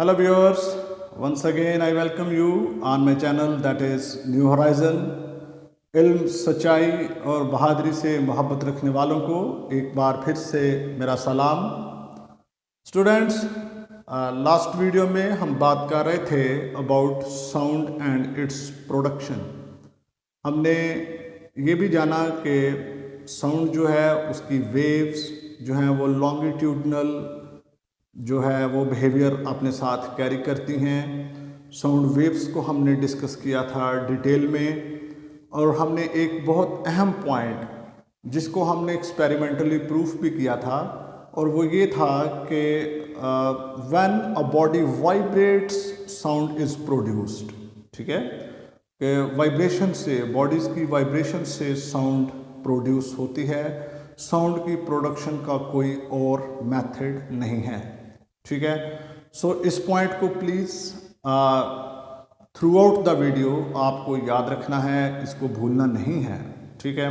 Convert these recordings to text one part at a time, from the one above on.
Hello viewers, once again I welcome you on my channel that is New Horizon। इल्म, सच्चाई और बहादुरी से मोहब्बत रखने वालों को एक बार फिर से मेरा सलाम। स्टूडेंट्स, लास्ट वीडियो में हम बात कर रहे थे about sound and its production. हमने ये भी जाना कि साउंड जो है उसकी वेव्स जो हैं वो लॉन्गिट्यूडनल जो है वो बिहेवियर अपने साथ कैरी करती हैं। साउंड वेव्स को हमने डिस्कस किया था डिटेल में, और हमने एक बहुत अहम पॉइंट जिसको हमने एक्सपेरिमेंटली प्रूफ भी किया था, और वो ये था कि when a body vibrates sound is produced. ठीक है, कि वाइब्रेशन से, बॉडीज़ की वाइब्रेशन से साउंड प्रोड्यूस होती है। साउंड की प्रोडक्शन का कोई और मेथड नहीं है। ठीक है, सो इस पॉइंट को please through out the video आपको याद रखना है, इसको भूलना नहीं है। ठीक है,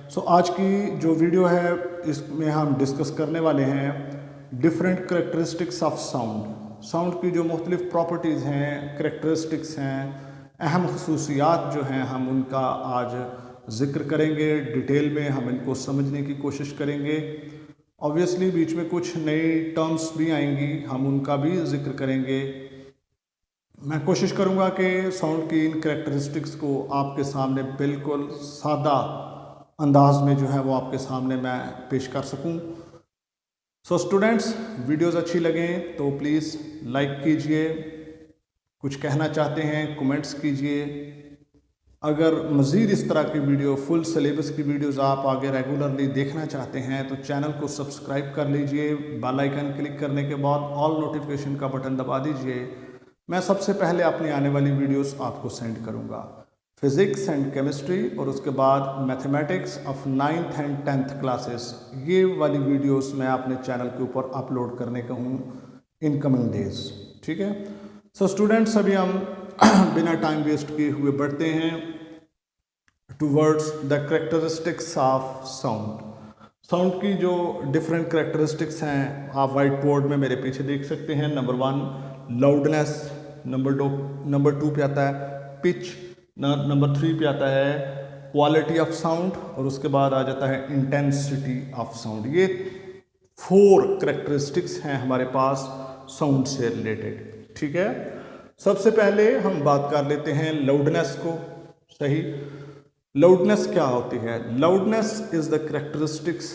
सो आज की जो वीडियो है इसमें हम डिस्कस करने वाले हैं different characteristics of sound. Sound की जो मुख्तलिफ प्रॉपर्टीज़ हैं, करेक्टरिस्टिक्स हैं, अहम खसूसियात जो हैं, हम उनका आज ज़िक्र करेंगे। डिटेल में हम इनको समझने की कोशिश करेंगे। ऑब्वियसली बीच में कुछ नई टर्म्स भी आएंगी, हम उनका भी जिक्र करेंगे। मैं कोशिश करूंगा कि साउंड की इन करेक्टरिस्टिक्स को आपके सामने बिल्कुल सादा अंदाज में जो है वो आपके सामने मैं पेश कर सकूं। सो स्टूडेंट्स, वीडियोस अच्छी लगें तो प्लीज़ लाइक कीजिए, कुछ कहना चाहते हैं कमेंट्स कीजिए। अगर मज़ीद इस तरह की वीडियो, फुल सिलेबस की वीडियोस आप आगे रेगुलरली देखना चाहते हैं तो चैनल को सब्सक्राइब कर लीजिए। बेल आइकन क्लिक करने के बाद ऑल नोटिफिकेशन का बटन दबा दीजिए। मैं सबसे पहले अपनी आने वाली वीडियोस आपको सेंड करूंगा, फिज़िक्स एंड केमिस्ट्री, और उसके बाद mathematics of 9th and 10th classes. ये वाली वीडियोस मैं अपने चैनल के ऊपर अपलोड करने का हूँ इन कमिंग डेज। ठीक है, सो स्टूडेंट्स, अभी हम बिना टाइम वेस्ट किए हुए बढ़ते हैं towards the characteristics of sound. Sound की जो डिफरेंट करेक्टरिस्टिक्स हैं आप वाइट बोर्ड में मेरे पीछे देख सकते हैं। नंबर 1 लाउडनेस, नंबर 2 पे आता है पिच, नंबर 3 पे आता है क्वालिटी ऑफ साउंड, और उसके बाद आ जाता है इंटेंसिटी ऑफ साउंड। ये 4 करेक्टरिस्टिक्स हैं हमारे पास साउंड से रिलेटेड। ठीक है, सबसे पहले हम बात कर लेते हैं लाउडनेस को। सही, लाउडनेस क्या होती है? Loudness is the characteristics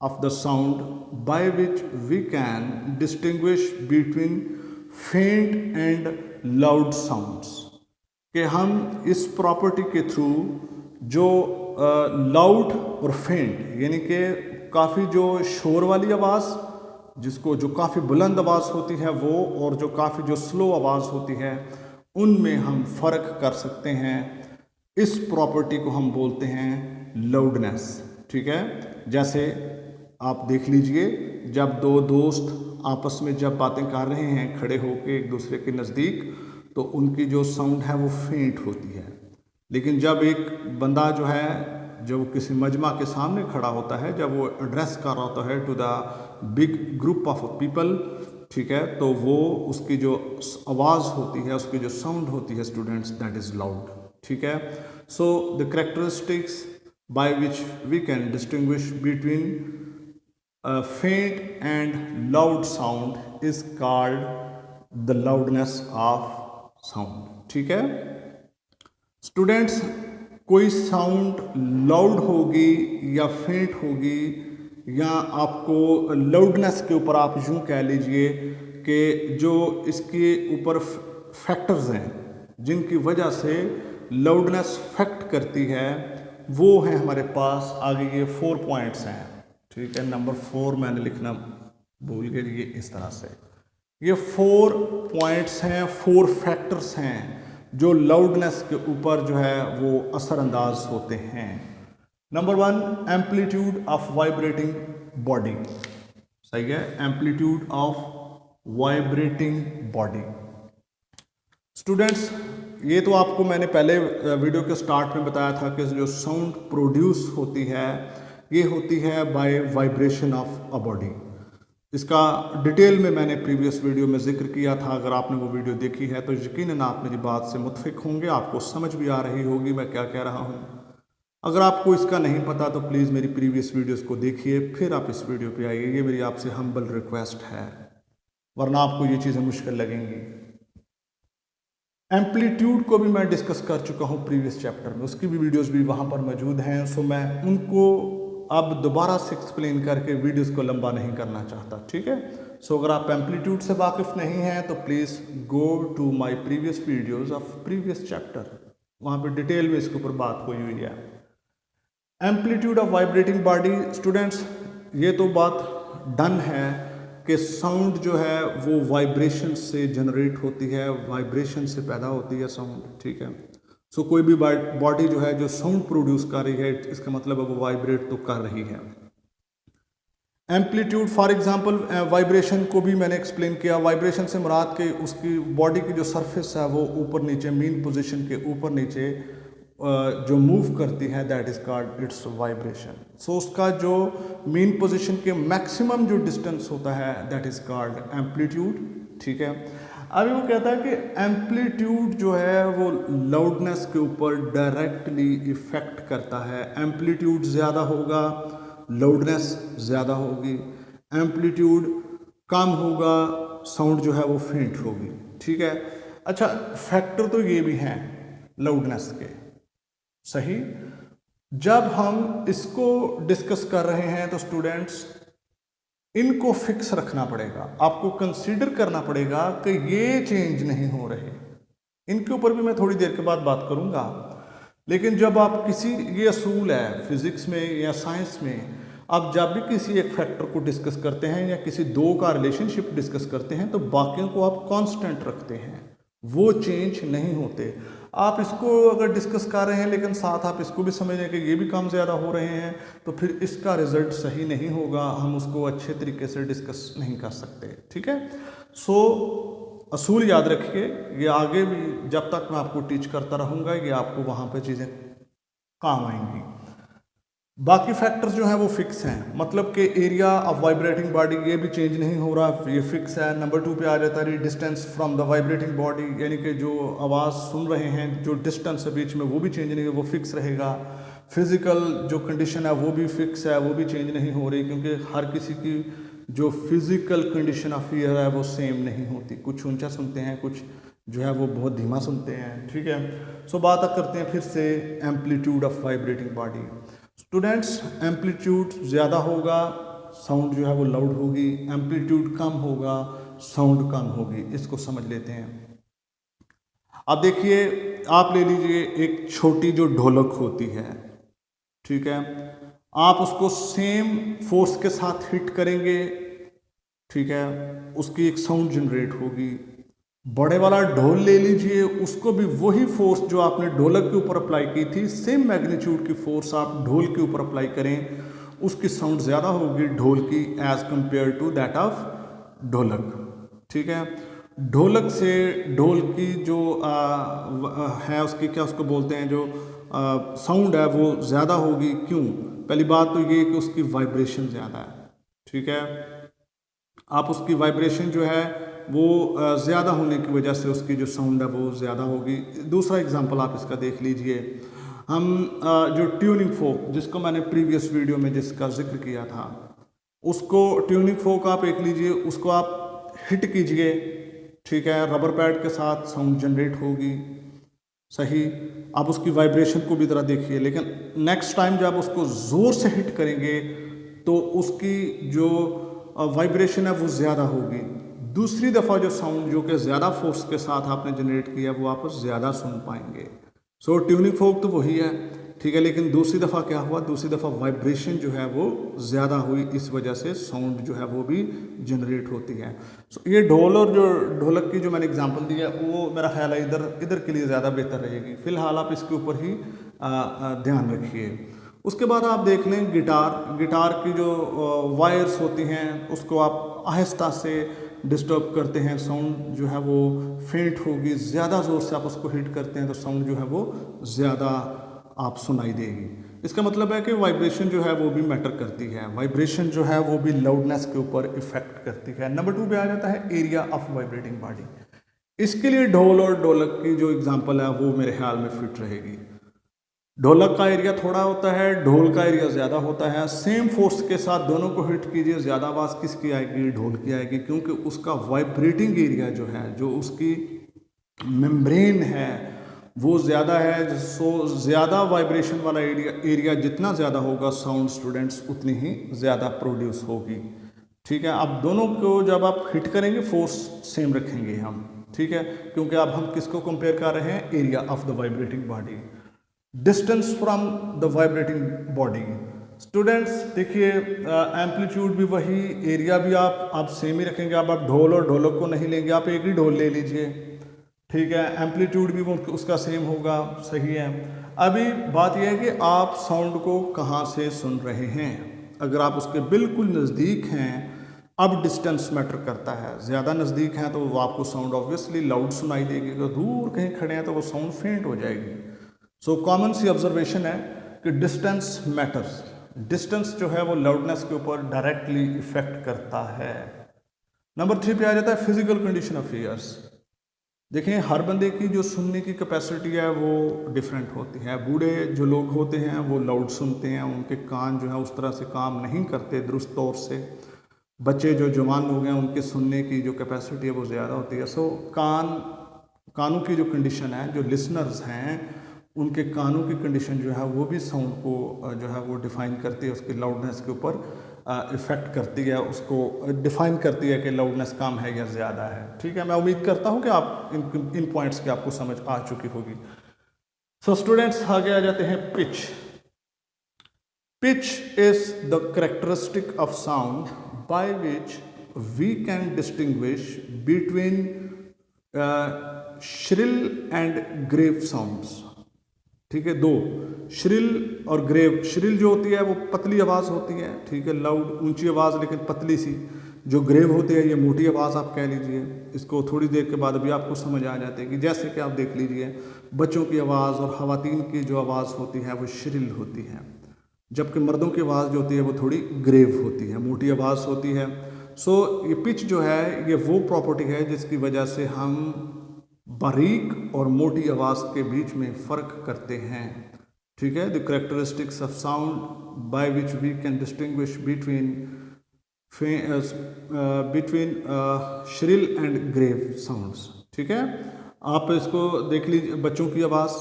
of the sound by which we can distinguish between faint and loud sounds. कि हम इस प्रॉपर्टी के थ्रू जो लाउड और फेंट, यानी कि काफ़ी जो शोर वाली आवाज़, जिसको जो काफ़ी बुलंद आवाज़ होती है वो, और जो काफ़ी जो स्लो आवाज़ होती है, उनमें हम फ़र्क कर सकते हैं। इस प्रॉपर्टी को हम बोलते हैं लाउडनेस। ठीक है, जैसे आप देख लीजिए, जब दो दोस्त आपस में जब बातें कर रहे हैं खड़े होकर एक दूसरे के नज़दीक, तो उनकी जो साउंड है वो फेंट होती है। लेकिन जब एक बंदा जो है, जब किसी मजमा के सामने खड़ा होता है, जब वो एड्रेस कर रहा होता है to the big group of people, ठीक है, तो वो उसकी जो आवाज़ होती है, उसकी जो साउंड होती है स्टूडेंट्स, दैट इज़ लाउड। ठीक है, so the characteristics by which we can distinguish between faint and loud sound is called the loudness of sound. ठीक है स्टूडेंट्स, कोई साउंड लाउड होगी या फेंट होगी, या आपको लाउडनेस के ऊपर आप यूँ कह लीजिए कि जो इसके ऊपर फैक्टर्स हैं जिनकी वजह से लाउडनेस फैक्ट करती है, वो है हमारे पास आगे ये 4 पॉइंट्स हैं। ठीक है, नंबर 4 मैंने लिखना भूल गया, ये इस तरह से ये 4 पॉइंट्स हैं, 4 फैक्टर्स हैं जो लाउडनेस के ऊपर जो है वो असरअंदाज होते हैं। Number 1, amplitude of vibrating body. सही है, amplitude of vibrating body. Students, ये तो आपको मैंने पहले वीडियो के स्टार्ट में बताया था कि जो साउंड प्रोड्यूस होती है ये होती है by vibration of a body. इसका डिटेल में मैंने प्रीवियस वीडियो में जिक्र किया था। अगर आपने वो वीडियो देखी है तो यकीनन आप मेरी बात से मुत्फिक होंगे, आपको समझ भी आ रही होगी मैं क्या कह रहा हूँ। अगर आपको इसका नहीं पता तो प्लीज़ मेरी प्रीवियस वीडियोस को देखिए, फिर आप इस वीडियो पे आइए। ये मेरी आपसे हम्बल रिक्वेस्ट है, वरना आपको ये चीज़ें मुश्किल लगेंगी। एम्पलीट्यूड को भी मैं डिस्कस कर चुका हूँ प्रीवियस चैप्टर में, उसकी भी वीडियोस भी वहाँ पर मौजूद हैं। सो मैं उनको अब दोबारा से एक्सप्लेन करके वीडियोस को लंबा नहीं करना चाहता, ठीक है। सो अगर आप एम्पलीट्यूड से वाकिफ़ नहीं हैं तो please go to my previous videos of previous chapter, वहाँ पर डिटेल में इसके ऊपर बात हुई हुई है। Amplitude of vibrating body, students ये तो बात डन है कि साउंड जो है वो वाइब्रेशन से जनरेट होती है, वाइब्रेशन से पैदा होती है साउंड, ठीक है। सो कोई भी बॉडी जो है जो साउंड प्रोड्यूस कर रही है, इसका मतलब है वो वाइब्रेट तो कर रही है। एम्पलीट्यूड फॉर एग्जांपल वाइब्रेशन को भी मैंने एक्सप्लेन किया। वाइब्रेशन से मुराद के उसकी बॉडी की जो सरफेस है वो ऊपर नीचे, मीन पोजीशन के ऊपर नीचे जो मूव करती है, that is called its vibration. So उसका जो मीन पोजीशन के मैक्सिमम जो डिस्टेंस होता है दैट इज़ कॉल्ड एम्पलीट्यूड, ठीक है। अभी वो कहता है कि एम्पलीट्यूड जो है वो लाउडनेस के ऊपर डायरेक्टली इफ़ेक्ट करता है। एम्पलीट्यूड ज़्यादा होगा, लाउडनेस ज़्यादा होगी। एम्पलीट्यूड कम होगा, साउंड जो है वो फेंट होगी, ठीक है। अच्छा, फैक्टर तो ये भी हैं लाउडनेस के, सही। जब हम इसको डिस्कस कर रहे हैं तो स्टूडेंट्स इनको फिक्स रखना पड़ेगा, आपको कंसीडर करना पड़ेगा कि ये चेंज नहीं हो रहे। इनके ऊपर भी मैं थोड़ी देर के बाद बात करूंगा। लेकिन जब आप किसी, ये असूल है फिजिक्स में या साइंस में, आप जब भी किसी एक फैक्टर को डिस्कस करते हैं या किसी दो का रिलेशनशिप डिस्कस करते हैं तो बाकियों को आप कांस्टेंट रखते हैं, वो चेंज नहीं होते। आप इसको अगर डिस्कस कर रहे हैं लेकिन साथ आप इसको भी समझ रहे हैं कि ये भी कम ज़्यादा हो रहे हैं तो फिर इसका रिजल्ट सही नहीं होगा, हम उसको अच्छे तरीके से डिस्कस नहीं कर सकते, ठीक है। सो असूल याद रखिए, ये आगे भी जब तक मैं आपको टीच करता रहूँगा ये आपको वहाँ पे चीज़ें काम आएंगी। बाकी फैक्टर्स जो हैं वो फिक्स हैं, मतलब कि एरिया ऑफ वाइब्रेटिंग बॉडी ये भी चेंज नहीं हो रहा, ये फिक्स है। नंबर 2 पे आ जाता है distance from the vibrating body, यानी कि जो आवाज़ सुन रहे हैं जो डिस्टेंस है बीच में वो भी चेंज नहीं है, वो फिक्स रहेगा। फिज़िकल जो कंडीशन है वो भी फिक्स है, वो भी चेंज नहीं हो रही, क्योंकि हर किसी की जो फिज़िकल कंडीशन ऑफ ईयर है वो सेम नहीं होती। कुछ ऊंचा सुनते हैं, कुछ जो है वो बहुत धीमा सुनते हैं, ठीक है। सो बात करते हैं फिर से amplitude of vibrating body. Students, amplitude ज़्यादा होगा साउंड जो है वो लाउड होगी, एम्पलीट्यूड कम होगा साउंड कम होगी। इसको समझ लेते हैं। अब देखिए, आप ले लीजिए एक छोटी जो ढोलक होती है, ठीक है। आप उसको सेम फोर्स के साथ हिट करेंगे, ठीक है, उसकी एक साउंड जनरेट होगी। बड़े वाला ढोल ले लीजिए, उसको भी वही फोर्स जो आपने ढोलक के ऊपर अप्लाई की थी, सेम मैग्नीट्यूड की फोर्स आप ढोल के ऊपर अप्लाई करें, उसकी साउंड ज़्यादा होगी ढोल की as compare to that of ढोलक, ठीक है। ढोलक से ढोल की जो है उसकी क्या उसको बोलते हैं, जो साउंड है वो ज़्यादा होगी। क्यों? पहली बात तो ये कि उसकी वाइब्रेशन ज़्यादा है, ठीक है। आप उसकी वाइब्रेशन जो है वो ज़्यादा होने की वजह से उसकी जो साउंड है वो ज़्यादा होगी। दूसरा एग्जांपल आप इसका देख लीजिए, हम जो ट्यूनिंग फोक, जिसको मैंने प्रीवियस वीडियो में जिसका जिक्र किया था, उसको ट्यूनिंग फोक आप एक लीजिए, उसको आप हिट कीजिए, ठीक है, रबर पैड के साथ साउंड जनरेट होगी, सही। आप उसकी वाइब्रेशन को भी ज़रा देखिए, लेकिन नेक्स्ट टाइम जब उसको ज़ोर से हिट करेंगे तो उसकी जो वाइब्रेशन है वो ज़्यादा होगी। दूसरी दफ़ा जो साउंड जो कि ज़्यादा फोर्स के साथ आपने जनरेट किया वो आप ज़्यादा सुन पाएंगे। सो ट्यूनिंग फोक तो वही है, ठीक है, लेकिन दूसरी दफ़ा क्या हुआ, दूसरी दफ़ा वाइब्रेशन जो है वो ज़्यादा हुई, इस वजह से साउंड जो है वो भी जनरेट होती है। सो ये ढोल और जो ढोलक की जो मैंने एग्जांपल दिया वो मेरा ख्याल है इधर के लिए ज़्यादा बेहतर रहेगी। फ़िलहाल आप इसके ऊपर ही ध्यान रखिए। उसके बाद आप देख लें गिटार की जो वायर्स होती हैं उसको आप आहिस्ता से डिस्टर्ब करते हैं, साउंड जो है वो फेंट होगी। ज़्यादा ज़ोर से आप उसको हिट करते हैं तो साउंड जो है वो ज़्यादा आप सुनाई देगी। इसका मतलब है कि वाइब्रेशन जो है वो भी मैटर करती है, वाइब्रेशन जो है वो भी लाउडनेस के ऊपर इफेक्ट करती है। नंबर 2 पे आ जाता है एरिया ऑफ वाइब्रेटिंग बॉडी। इसके लिए ढोल और ढोलक की जो एग्जांपल है वो मेरे ख्याल में फिट रहेगी। ढोलक का एरिया थोड़ा होता है, ढोल का एरिया ज़्यादा होता है। सेम फोर्स के साथ दोनों को हिट कीजिए, ज़्यादा आवाज़ किसकी आएगी? ढोल की आएगी, क्योंकि उसका वाइब्रेटिंग एरिया जो है, जो उसकी मेम्ब्रेन है वो ज़्यादा है। सो ज़्यादा वाइब्रेशन वाला एरिया जितना ज़्यादा होगा साउंड स्टूडेंट्स उतनी ही ज़्यादा प्रोड्यूस होगी। ठीक है, अब दोनों को जब आप हिट करेंगे फोर्स सेम रखेंगे हम, ठीक है, क्योंकि अब हम किसको कंपेयर कर रहे हैं? Area of the vibrating body, distance from the vibrating body. Students देखिए, एम्पलीट्यूड भी वही, एरिया भी आप सेम ही रखेंगे। अब आप ढोल और ढोलक को नहीं लेंगे, आप एक ही ढोल ले लीजिए, ठीक है, एम्पलीट्यूड भी उसका सेम होगा, सही है। अभी बात यह है कि आप साउंड को कहाँ से सुन रहे हैं। अगर आप उसके बिल्कुल नज़दीक हैं, अब डिस्टेंस मैटर करता है। ज़्यादा नज़दीक हैं तो वो आपको साउंड ऑब्वियसली लाउड सुनाई देगी, अगर दूर कहीं खड़े हैं तो वो साउंड फेंट हो जाएगी। सो कॉमन सी ऑब्जर्वेशन है कि डिस्टेंस मैटर्स। डिस्टेंस जो है वो लाउडनेस के ऊपर डायरेक्टली इफेक्ट करता है। नंबर 3 पे आ जाता है फिजिकल कंडीशन ऑफ ईयर्स। देखें, हर बंदे की जो सुनने की कैपेसिटी है वो डिफरेंट होती है। बूढ़े जो लोग होते हैं वो लाउड सुनते हैं, उनके कान जो है उस तरह से काम नहीं करते दुरुस्त तौर से। बच्चे जो जवान लोग हैं उनके सुनने की जो कैपेसिटी है वो ज़्यादा होती है। सो कानों की जो कंडीशन है, जो लिसनर्स हैं उनके कानों की कंडीशन जो है वो भी साउंड को जो है वो डिफ़ाइन करती है, उसकी लाउडनेस के ऊपर इफ़ेक्ट करती है, उसको डिफ़ाइन करती है कि लाउडनेस कम है या ज़्यादा है। ठीक है, मैं उम्मीद करता हूँ कि आप इन पॉइंट्स की आपको समझ आ चुकी होगी। सो स्टूडेंट्स, आगे आ जाते हैं pitch. Pitch is the characteristic of sound by which we can distinguish between shrill and grave sounds. ठीक है, दो, श्रिल और ग्रेव। श्रिल जो होती है वो पतली आवाज़ होती है, ठीक है, लाउड ऊंची आवाज़ लेकिन पतली सी। जो ग्रेव होती है ये मोटी आवाज़ आप कह लीजिए। इसको थोड़ी देर के बाद भी आपको समझ आ जाती है कि जैसे कि आप देख लीजिए, बच्चों की आवाज़ और ख़वातीन की जो आवाज़ होती है वो श्रिल होती है, जबकि मर्दों की आवाज़ जो होती है वो थोड़ी ग्रेव होती है, मोटी आवाज़ होती है। सो ये पिच जो है ये वो प्रॉपर्टी है जिसकी वजह से हम बारीक और मोटी आवाज़ के बीच में फ़र्क करते हैं। ठीक है, the characteristics of sound by which we can distinguish between shrill and grave sounds. ठीक है, आप इसको देख लीजिए, बच्चों की आवाज़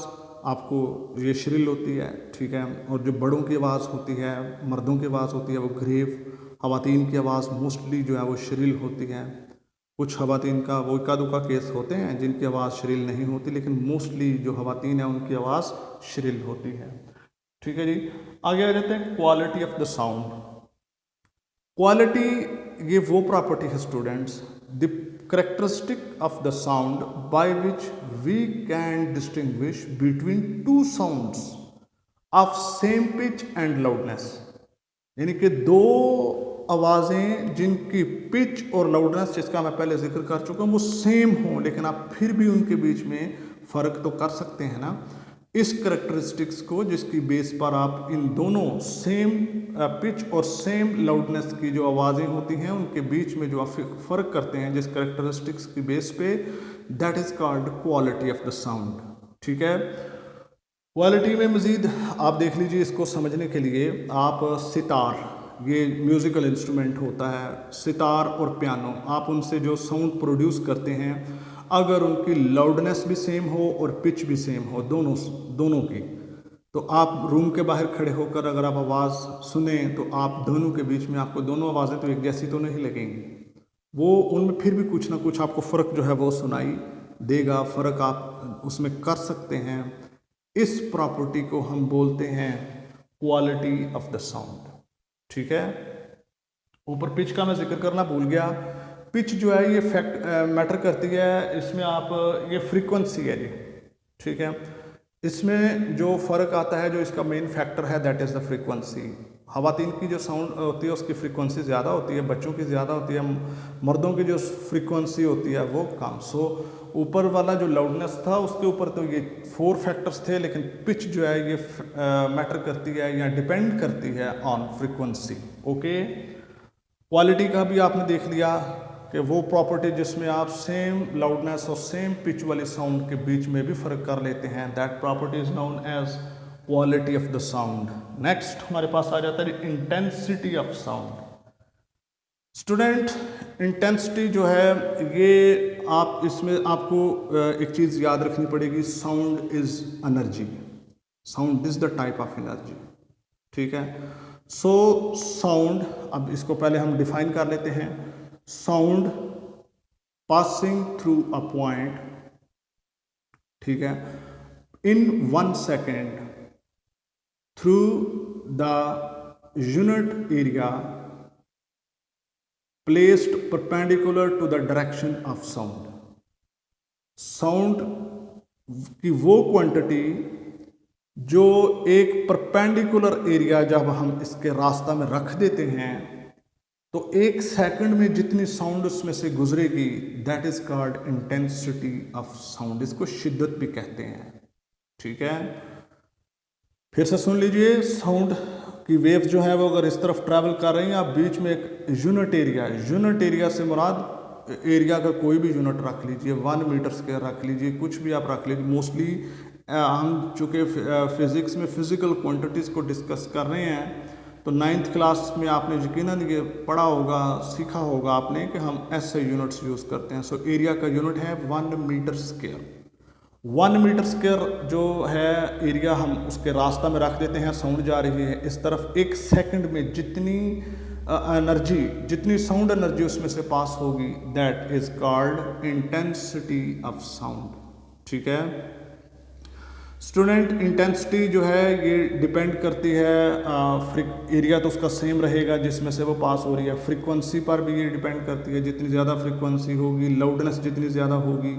आपको ये श्रिल होती है, ठीक है, और जो बड़ों की आवाज़ होती है, मर्दों की आवाज़ होती है वो ग्रेव। ख़वातीन की आवाज़ मोस्टली जो है वो श्रिल होती है। कुछ ख़वातीन का वो इक्का दुक्का केस होते हैं जिनकी आवाज़ श्रिल नहीं होती, लेकिन मोस्टली जो ख़वातीन हैं उनकी आवाज़ श्रिल होती है। ठीक है जी, आगे आ जाते हैं quality of the sound. Quality ये वो प्रॉपर्टी है students, the characteristic of the sound by which we can distinguish between two sounds of same pitch and loudness. यानी कि दो आवाज़ें जिनकी पिच और लाउडनेस, जिसका मैं पहले जिक्र कर चुका हूँ, वो सेम हों, लेकिन आप फिर भी उनके बीच में फ़र्क तो कर सकते हैं ना। इस करेक्टरिस्टिक्स को जिसकी बेस पर आप इन दोनों सेम पिच और सेम लाउडनेस की जो आवाज़ें होती हैं उनके बीच में जो आप फ़र्क करते हैं जिस करेक्टरिस्टिक्स की बेस पे, that is called quality of the sound. ठीक है, क्वालिटी में मज़ीद आप देख लीजिए, इसको समझने के लिए आप सितार, ये म्यूज़िकल इंस्ट्रूमेंट होता है, सितार और पियानो, आप उनसे जो साउंड प्रोड्यूस करते हैं, अगर उनकी लाउडनेस भी सेम हो और पिच भी सेम हो, दोनों की, तो आप रूम के बाहर खड़े होकर अगर आप आवाज़ सुने तो आप दोनों के बीच में आपको दोनों आवाज़ें तो एक जैसी तो नहीं लगेंगी, वो उनमें फिर भी कुछ ना कुछ आपको फ़र्क जो है वो सुनाई देगा, फ़र्क आप उसमें कर सकते हैं। इस प्रॉपर्टी को हम बोलते हैं क्वालिटी ऑफ द साउंड। ठीक है, ऊपर पिच का मैं जिक्र करना भूल गया। पिच जो है ये फैक्ट मैटर करती है, इसमें आप ये फ्रीक्वेंसी है जी, ठीक है, इसमें जो फ़र्क आता है, जो इसका मेन फैक्टर है, दैट इज़ द फ्रीक्वेंसी। ख़वातीन की जो साउंड होती है उसकी फ्रीक्वेंसी ज़्यादा होती है, बच्चों की ज़्यादा होती है, मर्दों की जो फ्रीक्वेंसी होती है वो कम। सो ऊपर वाला जो लाउडनेस था उसके ऊपर तो ये 4 फैक्टर्स थे, लेकिन पिच जो है ये मैटर करती है या डिपेंड करती है ऑन फ्रीक्वेंसी। ओके, क्वालिटी का भी आपने देख लिया कि वो प्रॉपर्टी जिसमें आप सेम लाउडनेस और सेम पिच वाली साउंड के बीच में भी फ़र्क कर लेते हैं, that property is known as quality of the sound. Next हमारे पास आ जाता है intensity of sound. Student, intensity जो है ये आप इसमें आपको एक चीज़ याद रखनी पड़ेगी, sound is energy, sound is the type of energy. ठीक है, सो साउंड, अब इसको पहले हम डिफाइन कर लेते हैं। Sound passing through a point, ठीक है, in 1 second through the unit area placed perpendicular to the direction of sound. Sound की वो क्वांटिटी जो एक परपेंडिकुलर एरिया जब हम इसके रास्ता में रख देते हैं तो 1 सेकंड में जितनी साउंड उसमें से गुजरेगी, that is called intensity of sound. इसको शिद्दत भी कहते हैं। ठीक है, फिर से सुन लीजिए, साउंड की वेव जो है वो अगर इस तरफ ट्रैवल कर रही हैं, आप बीच में एक यूनिट एरिया से मुराद एरिया का कोई भी यूनिट रख लीजिए, 1 मीटर स्क्वायर रख लीजिए, कुछ भी आप रख लीजिए। मोस्टली हम चूँकि फिज़िक्स में फ़िज़िकल क्वांटिटीज़ को डिस्कस कर रहे हैं, तो 9th क्लास में आपने यकीनन ये पढ़ा होगा, सीखा होगा आपने कि हम ऐसे यूनिट्स यूज़ करते हैं। सो एरिया का यूनिट है 1 मीटर स्क्वायर। 1 मीटर स्क्वायर जो है एरिया, हम उसके रास्ता में रख देते हैं, साउंड जा रही है इस तरफ, 1 सेकंड में जितनी एनर्जी, जितनी साउंड एनर्जी उसमें से पास होगी, that is called intensity of sound. ठीक है स्टूडेंट, इंटेंसिटी जो है ये डिपेंड करती है, एरिया तो उसका सेम रहेगा जिसमें से वो पास हो रही है, फ्रीक्वेंसी पर भी ये डिपेंड करती है, जितनी ज़्यादा फ्रीक्वेंसी होगी, लाउडनेस जितनी ज़्यादा होगी।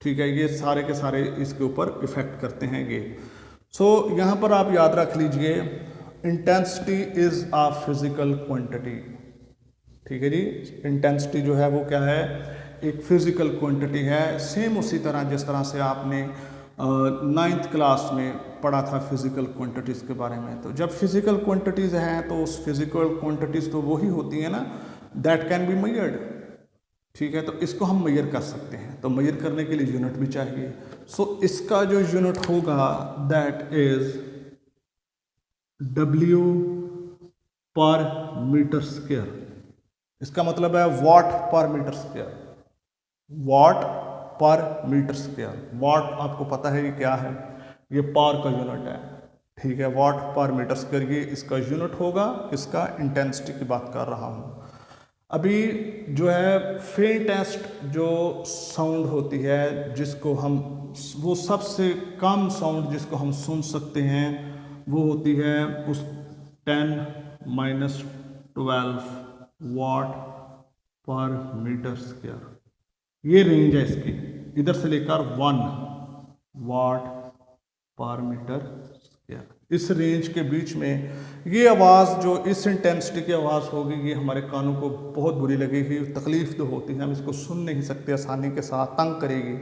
ठीक है, ये सारे के सारे इसके ऊपर इफ़ेक्ट करते हैं ये। सो यहाँ पर आप याद रख लीजिए, intensity is a physical quantity. ठीक है जी, इंटेंसिटी जो है वो क्या है, एक फिज़िकल क्वांटिटी है। सेम उसी तरह जिस तरह से आपने 9th क्लास में पढ़ा था फिज़िकल क्वांटिटीज़ के बारे में। तो जब फिज़िकल क्वांटिटीज़ हैं तो उस फिज़िकल क्वांटिटीज़ तो वही होती हैं ना, दैट कैन बी मेजर्ड। ठीक है, तो इसको हम मेजर कर सकते हैं, तो मेजर करने के लिए यूनिट भी चाहिए। सो इसका जो यूनिट होगा दैट इज W पर मीटर स्क्वायर। इसका मतलब है वाट पर मीटर स्क्वायर, वाट पर मीटर स्क्वायर। वाट आपको पता है ये क्या है, ये पावर का यूनिट है। ठीक है, वाट पर मीटर स्क्वायर ये इसका यूनिट होगा। इसका इंटेंसिटी की बात कर रहा हूँ। अभी जो है फेंटेस्ट जो साउंड होती है, जिसको हम, वो सबसे कम साउंड जिसको हम सुन सकते हैं, वो होती है उस 10⁻12 वाट पर मीटर स्क्वायर। ये रेंज है इसकी, इधर से लेकर 1 वाट पर मीटर स्क्वायर। इस रेंज के बीच में ये आवाज़, जो इस इंटेंसिटी की आवाज़ होगी, ये हमारे कानों को बहुत बुरी लगेगी, तकलीफ़ तो होती है, हम इसको सुन नहीं सकते आसानी के साथ, तंग करेगी।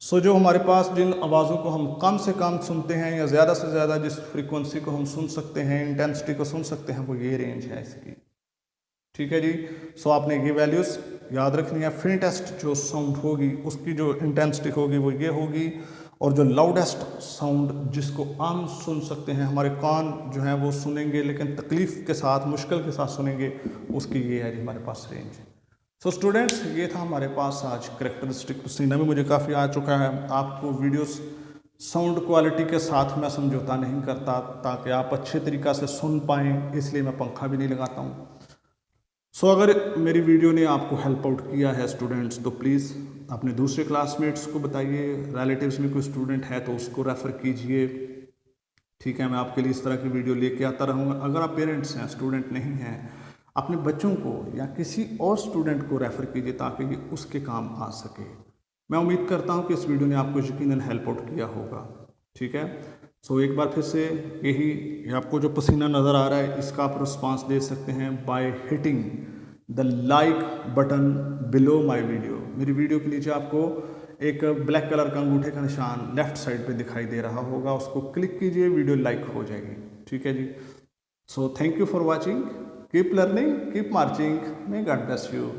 सो जो हमारे पास जिन आवाज़ों को हम कम से कम सुनते हैं या ज़्यादा से ज़्यादा जिस फ्रीक्वेंसी को हम सुन सकते हैं, इंटेंसिटी को सुन सकते हैं, वो ये रेंज है इसकी। ठीक है जी, सो आपने ये वैल्यूज़ याद रखनी है। फेंटेस्ट जो साउंड होगी उसकी जो इंटेंसिटी होगी वो ये होगी, और जो लाउडेस्ट साउंड जिसको आम सुन सकते हैं, हमारे कान जो हैं वो सुनेंगे लेकिन तकलीफ़ के साथ, मुश्किल के साथ सुनेंगे, उसकी ये है जी हमारे पास रेंज। सो स्टूडेंट्स, ये था हमारे पास आज करेक्टरिस्टिक। पसीना भी मुझे काफ़ी आ चुका है। आपको वीडियोस साउंड क्वालिटी के साथ मैं समझौता नहीं करता, ताकि आप अच्छे तरीक़ा से सुन पाएँ, इसलिए मैं पंखा भी नहीं लगाता हूँ। सो अगर मेरी वीडियो ने आपको हेल्प आउट किया है स्टूडेंट्स, तो प्लीज़ अपने दूसरे क्लासमेट्स को बताइए, रिलेटिव्स में कोई स्टूडेंट है तो उसको रेफ़र कीजिए। ठीक है, मैं आपके लिए इस तरह की वीडियो लेके आता रहूँगा। अगर आप पेरेंट्स हैं, स्टूडेंट नहीं हैं, अपने बच्चों को या किसी और स्टूडेंट को रेफ़र कीजिए ताकि ये उसके काम आ सके। मैं उम्मीद करता हूँ कि इस वीडियो ने आपको यकीनन हेल्प आउट किया होगा। ठीक है, सो एक बार फिर से यही, आपको जो पसीना नज़र आ रहा है इसका आप रिस्पांस दे सकते हैं by hitting the like button below my video. मेरी वीडियो के नीचे आपको एक ब्लैक कलर का अंगूठे का निशान लेफ्ट साइड पे दिखाई दे रहा होगा, उसको क्लिक कीजिए, वीडियो लाइक हो जाएगी। ठीक है जी। So thank you for watching, keep learning, keep marching, may God bless you.